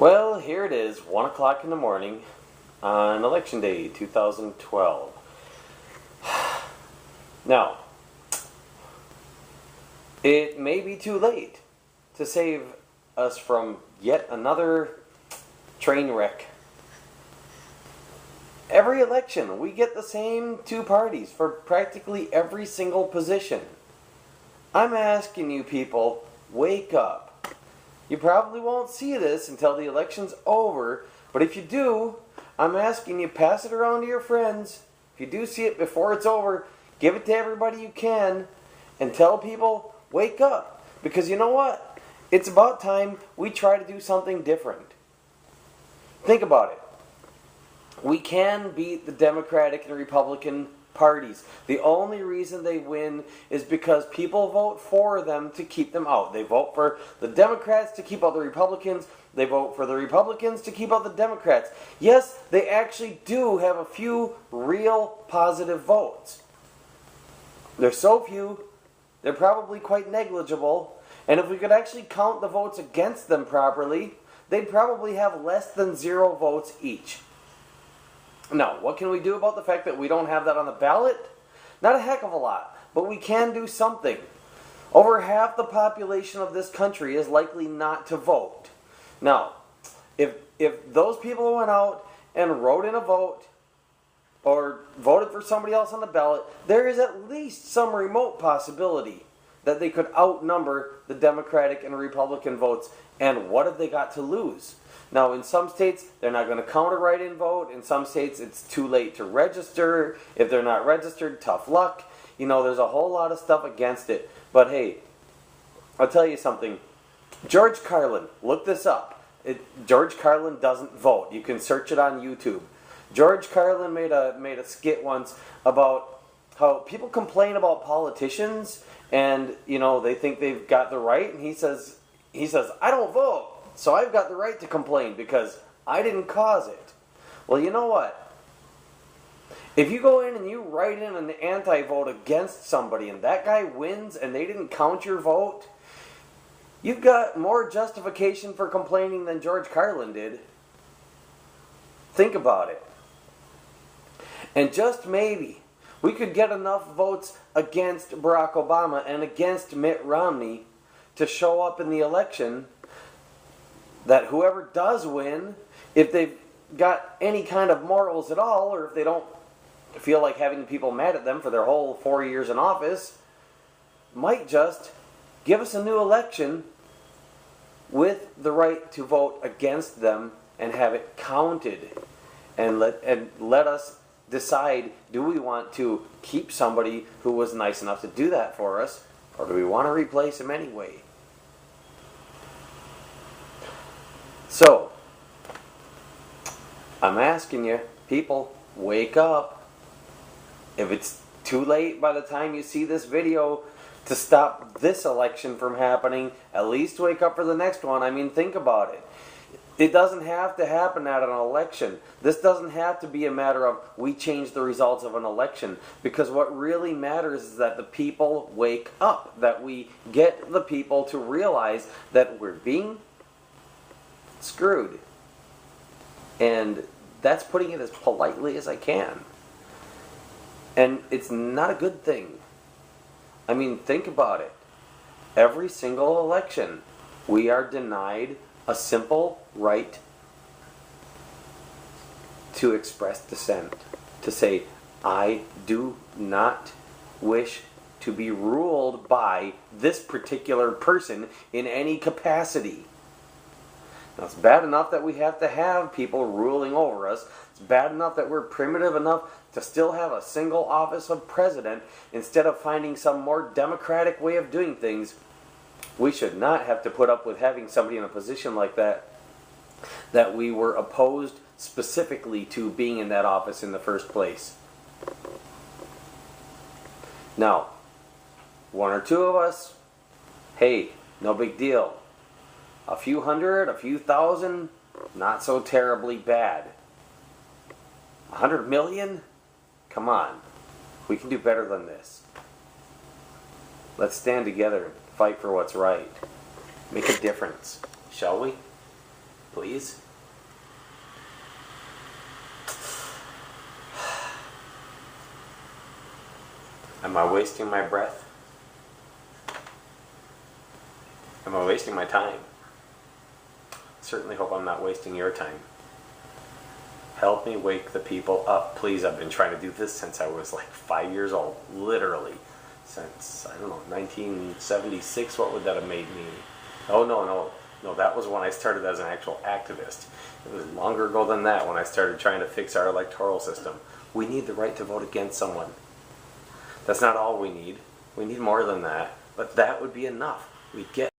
Well, here it is, 1 o'clock in the morning on Election Day 2012. Now, it may be too late to save us from yet another train wreck. Every election, we get the same two parties for practically every single position. I'm asking you people, wake up. You probably won't see this until the election's over, but if you do, I'm asking you, pass it around to your friends. If you do see it before it's over, give it to everybody you can, and tell people, wake up. Because you know what? It's about time we try to do something different. Think about it. We can beat the Democratic and Republican parties. The only reason they win is because people vote for them to keep them out. They vote for the Democrats to keep out the Republicans. They vote for the Republicans to keep out the Democrats. Yes, they actually do have a few real positive votes. They're so few, they're probably quite negligible. And if we could actually count the votes against them properly, they'd probably have less than 0 votes each. Now, what can we do about the fact that we don't have that on the ballot? Not a heck of a lot, but we can do something. Over half the population of this country is likely not to vote. Now, if those people went out and wrote in a vote or voted for somebody else on the ballot, there is at least some remote possibility that they could outnumber the Democratic and Republican votes. And what have they got to lose? Now, in some states, they're not going to count a write-in vote. In some states, it's too late to register. If they're not registered, tough luck. You know, there's a whole lot of stuff against it. But hey, I'll tell you something. George Carlin, look this up. George Carlin doesn't vote. You can search it on YouTube. George Carlin made a skit once about how people complain about politicians and, you know, they think they've got the right. And he says, I don't vote. So I've got the right to complain because I didn't cause it. Well, you know what? If you go in and you write in an anti-vote against somebody and that guy wins and they didn't count your vote, you've got more justification for complaining than George Carlin did. Think about it. And just maybe, we could get enough votes against Barack Obama and against Mitt Romney to show up in the election that whoever does win, if they've got any kind of morals at all, or if they don't feel like having people mad at them for their whole 4 years in office, might just give us a new election with the right to vote against them and have it counted. And let us decide, do we want to keep somebody who was nice enough to do that for us, or do we want to replace him anyway? So, I'm asking you, people, wake up. If it's too late by the time you see this video to stop this election from happening, at least wake up for the next one. I mean, think about it. It doesn't have to happen at an election. This doesn't have to be a matter of we change the results of an election. Because what really matters is that the people wake up. That we get the people to realize that we're being screwed. And that's putting it as politely as I can. And it's not a good thing. I mean, think about it. Every single election, we are denied a simple right to express dissent. To say, I do not wish to be ruled by this particular person in any capacity. Now, it's bad enough that we have to have people ruling over us. It's bad enough that we're primitive enough to still have a single office of president instead of finding some more democratic way of doing things. We should not have to put up with having somebody in a position like that we were opposed specifically to being in that office in the first place. Now, 1 or 2 of us, hey, no big deal. A few hundred, a few thousand, not so terribly bad. 100 million? Come on. We can do better than this. Let's stand together and fight for what's right. Make a difference, shall we? Please? Am I wasting my breath? Am I wasting my time? Certainly hope I'm not wasting your time. Help me wake the people up, please. I've been trying to do this since I was like 5 years old, literally. Since, I don't know, 1976, what would that have made me? Oh, no, that was when I started as an actual activist. It was longer ago than that when I started trying to fix our electoral system. We need the right to vote against someone. That's not all we need. We need more than that, but that would be enough. We'd get